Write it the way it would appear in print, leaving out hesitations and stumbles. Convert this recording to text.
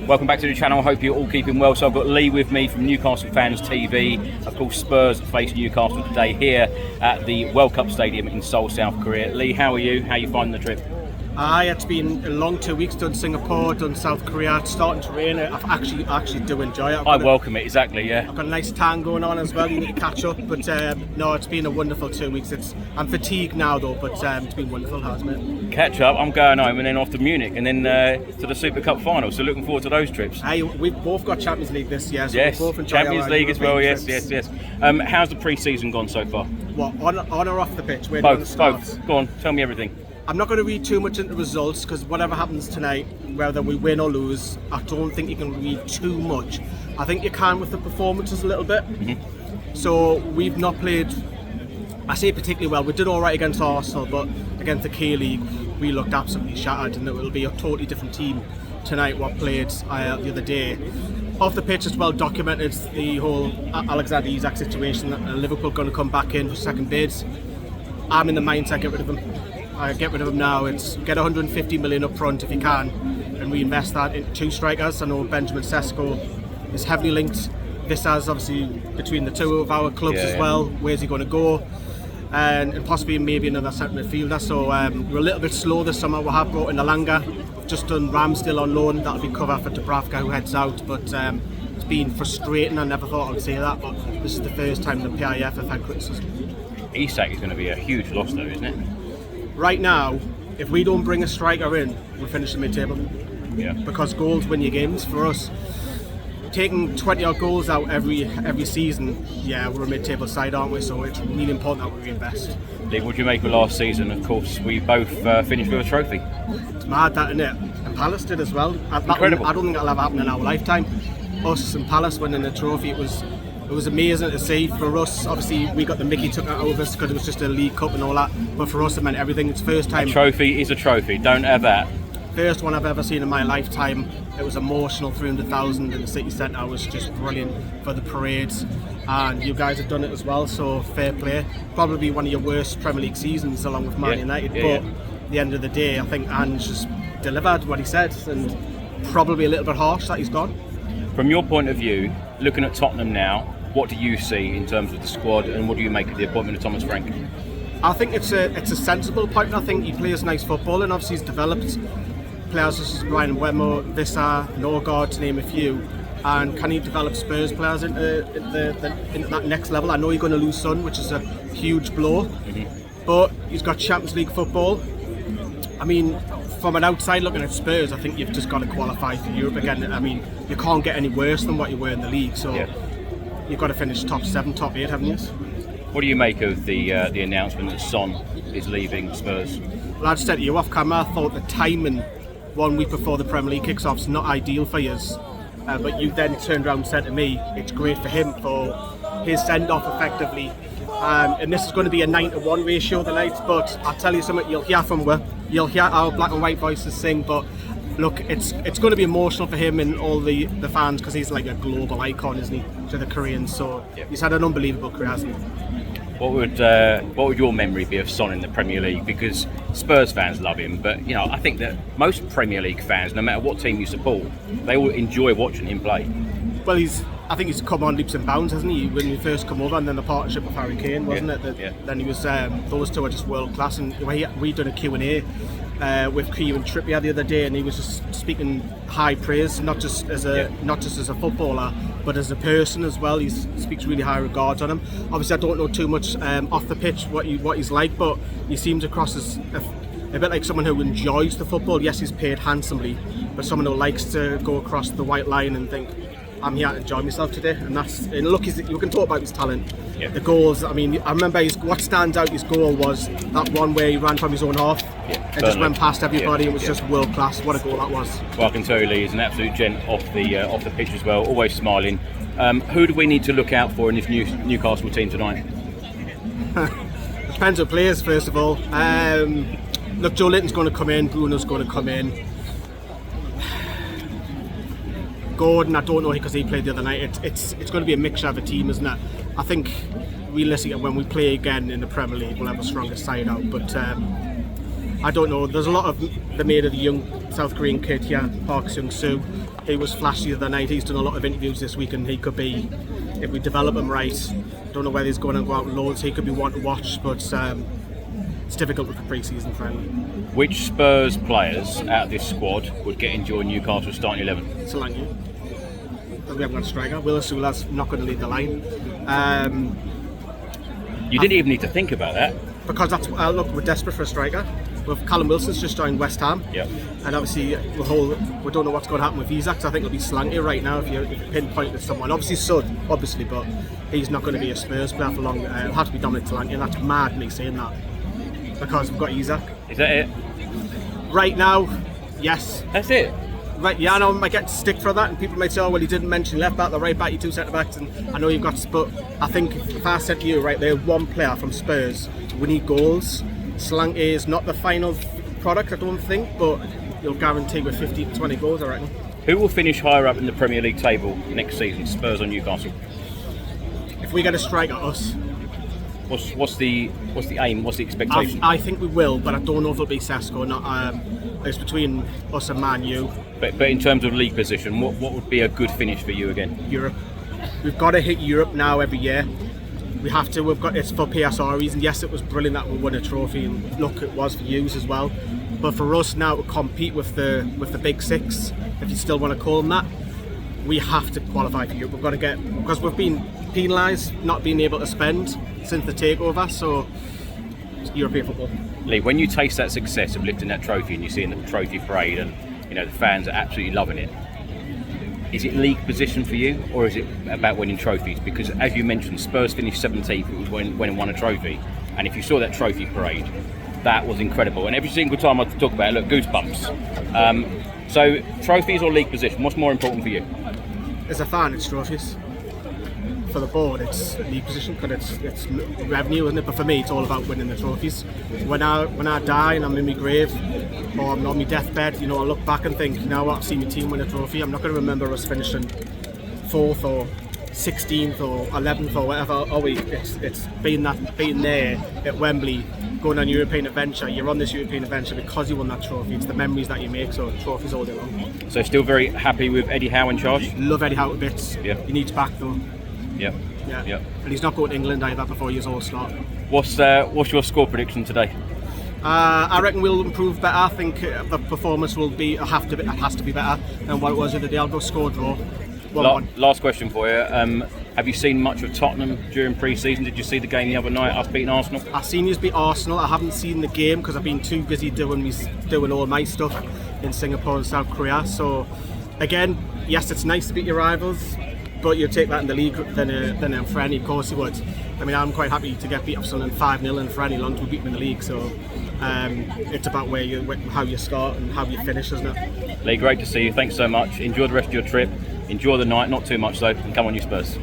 Welcome back to the channel. I hope you're all keeping well. So I've got Lee with me from Newcastle Fans TV. Of course, Spurs face Newcastle today here at the World Cup Stadium in Seoul, South Korea. Lee, how are you? How are you finding the trip? It's been a long 2 weeks. Done Singapore, done South Korea. It's starting to rain. I actually do enjoy it. I welcome it, exactly, yeah. I've got a nice tan going on as well. You need to catch up. But no, it's been a wonderful 2 weeks. I'm fatigued now though, but it's been wonderful, hasn't it? Catch up. I'm going home and then off to Munich and then to the Super Cup final. So looking forward to those trips. Hey, we've both got Champions League this year. So yes, we both enjoy Champions League as well. Trips. Yes. How's the pre-season gone so far? What, on or off the pitch? Both. Go on, tell me everything. I'm not going to read too much into results because whatever happens tonight, whether we win or lose, I don't think you can read too much. I think you can with the performances a little bit. So we've not played, I say particularly well. We did all right against Arsenal, but against the K-League, we looked absolutely shattered, and it will be a totally different team tonight what played the other day. Off the pitch, it's well documented, the whole Alexander Isak situation, that Liverpool going to come back in for second bids. I'm in the mindset, get rid of him. Get rid of him now. It's get 150 million up front if you can and reinvest that in two strikers. I know Benjamin Sesko is heavily linked. This has obviously between the two of our clubs as well. Where's he going to go? And possibly maybe another centre midfielder. So we're a little bit slow this summer. We have brought in Alanga, just done Ramsdale on loan. That'll be cover for Dravka who heads out. But it's been frustrating. I never thought I would say that, but this is the first time the PIF have had criticism. Isak is going to be a huge loss though, isn't it? Right now, if we don't bring a striker in, we'll finish the mid-table. Yeah. Because goals win your games. For us, taking 20 odd goals out every season, we're a mid-table side, aren't we? So it's really important that we reinvest. Lee, what do you make of last season? Of course, we both finished with a trophy. It's mad, that, isn't it? And Palace did as well. Incredible. I don't think that'll ever happen in our lifetime. Us and Palace winning a trophy, it was amazing to see. For us, obviously, we got the Mickey took out of us because it was just a League Cup and all that. But for us, it meant everything. It's first time. A trophy is a trophy. Don't have that. First one I've ever seen in my lifetime. It was emotional. 300,000 in the city centre was just brilliant for the parades, and you guys have done it as well. So fair play. Probably one of your worst Premier League seasons, along with Man United. But at the end of the day, I think Ange just delivered what he said, and probably a little bit harsh that he's gone. From your point of view, looking at Tottenham now, what do you see in terms of the squad, and what do you make of the appointment of Thomas Frank? I think it's a sensible appointment. I think he plays nice football, and obviously he's developed players such as Brian Wemo, Vissa, Norgard, to name a few. And can he develop Spurs players into that next level? I know you're going to lose Son, which is a huge blow, but he's got Champions League football. I mean, from an outside looking at Spurs, I think you've just got to qualify for Europe again. I mean, you can't get any worse than what you were in the league, so you've got to finish top 7, top 8, haven't you? What do you make of the announcement that Son is leaving Spurs? Well, I just said to you off camera, I thought the timing 1 week before the Premier League kicks off is not ideal for you. But you then turned around and said to me, it's great for him for his send-off effectively. And this is going to be a 9-to-1 ratio tonight, but I'll tell you something, you'll hear our black and white voices sing, but look, it's going to be emotional for him and all the fans, because he's like a global icon, isn't he, to the Koreans. So he's had an unbelievable career, hasn't he? What would your memory be of Son in the Premier League? Because Spurs fans love him, but I think that most Premier League fans, no matter what team you support, they all enjoy watching him play. Well, I think he's come on leaps and bounds, hasn't he? When he first come over, and then the partnership with Harry Kane, wasn't it? Then he was. Those two are just world class, and we done a Q&A with Kieran Trippier the other day, and he was just speaking high praise, not just as a footballer, but as a person as well. He speaks really high regards on him. Obviously, I don't know too much off the pitch what he's like, but he seems across as a bit like someone who enjoys the football. Yes, he's paid handsomely, but someone who likes to go across the white line and think, I'm here to enjoy myself today. And look, you can talk about his talent, the goals. I mean, I remember what stands out his goal was that one where he ran from his own half and just went past everybody. It was just world class. What a goal that was. Well, I can tell you, Lee, he's an absolute gent off the pitch as well, always smiling. Who do we need to look out for in this Newcastle team tonight? Depends who plays, first of all. Look, Joe Linton's going to come in, Bruno's going to come in. Gordon, I don't know because he played the other night. It's going to be a mixture of a team, isn't it? I think realistically when we play again in the Premier League, we'll have a stronger side out. But I don't know. There's a lot of the mate of the young South Korean kid here, Park Seung-soo. He was flashy the other night. He's done a lot of interviews this week, and he could be, if we develop him right, don't know whether he's going to go out loads. He could be one to watch, but it's difficult with the pre-season friendly. Which Spurs players out of this squad would get into your Newcastle starting 11? Solanke. We haven't got a striker. Will Asula's not going to lead the line. You didn't even need to think about that. Because that's look, we're desperate for a striker. Callum Wilson's just joined West Ham. Yep. And obviously we don't know what's going to happen with Isak. So I think it'll be Solanke right now if you pinpoint at someone. Obviously Sud, obviously, but he's not going to be a Spurs player for long. It'll have to be Dominic Solanke, and that's mad me saying that. Because we've got Isak. Is that it? Right now, yes. That's it? Right, yeah, I know I might get stick for that, and people might say, oh, well, he didn't mention left back, the right back, you two centre backs, and I know you've got, but I think if I said to you, right there, one player from Spurs, we need goals. Solanke is not the final product, I don't think, but you'll guarantee with 15 to 20 goals, I reckon. Who will finish higher up in the Premier League table next season, Spurs or Newcastle? If we get a strike at us. What's the aim? What's the expectation? I think we will, but I don't know if it'll be Sesko. Not it's between us and Man U. But in terms of league position, what would be a good finish for you again? Europe. We've got to hit Europe now every year. We have to. We've got. It's for PSR reasons. Yes, it was brilliant that we won a trophy, and look, it was for yous as well. But for us now to compete with the big six, if you still want to call them that, we have to qualify for Europe. We've got to get, because we've been penalised not being able to spend since the takeover. So it's European football. Lee, when you taste that success of lifting that trophy and you see in the trophy parade and the fans are absolutely loving it, is it league position for you, or is it about winning trophies? Because as you mentioned, Spurs finished 17th when it won a trophy, and if you saw that trophy parade, that was incredible. And every single time I talk about it, look, goosebumps. So trophies or league position, what's more important for you? As a fan, it's trophies. For the board, it's league position, because it's revenue, isn't it? But for me, it's all about winning the trophies. When I die and I'm in my grave, or I'm on my deathbed, I look back and think, you know what, I've seen my team win a trophy. I'm not going to remember us finishing 4th or 16th or 11th or whatever. It's being there at Wembley, going on European adventure. You're on this European adventure because you won that trophy. It's the memories that you make, so trophies all day long. So still very happy with Eddie Howe in charge? Love Eddie Howe to bits. Yeah. He needs back though. Yep. Yeah. Yep. And he's not going to England either before years all start. What's your score prediction today? I reckon we'll improve better. I think the performance will be has to be better than what it was the other day. I'll go score draw. 1-1. Last question for you. Have you seen much of Tottenham during pre-season? Did you see the game the other night, us beating Arsenal? I've seen you beat Arsenal. I haven't seen the game because I've been too busy doing all my stuff in Singapore and South Korea. So again, yes, it's nice to beat your rivals, but you take that in the league than a friendly. Of course you would. I mean, I'm quite happy to get beat up Sunderland 5-0 in friendly long as we beat them in the league. So it's about how you start and how you finish, isn't it? Lee, great to see you. Thanks so much. Enjoy the rest of your trip. Enjoy the night, not too much though, and come on you Spurs.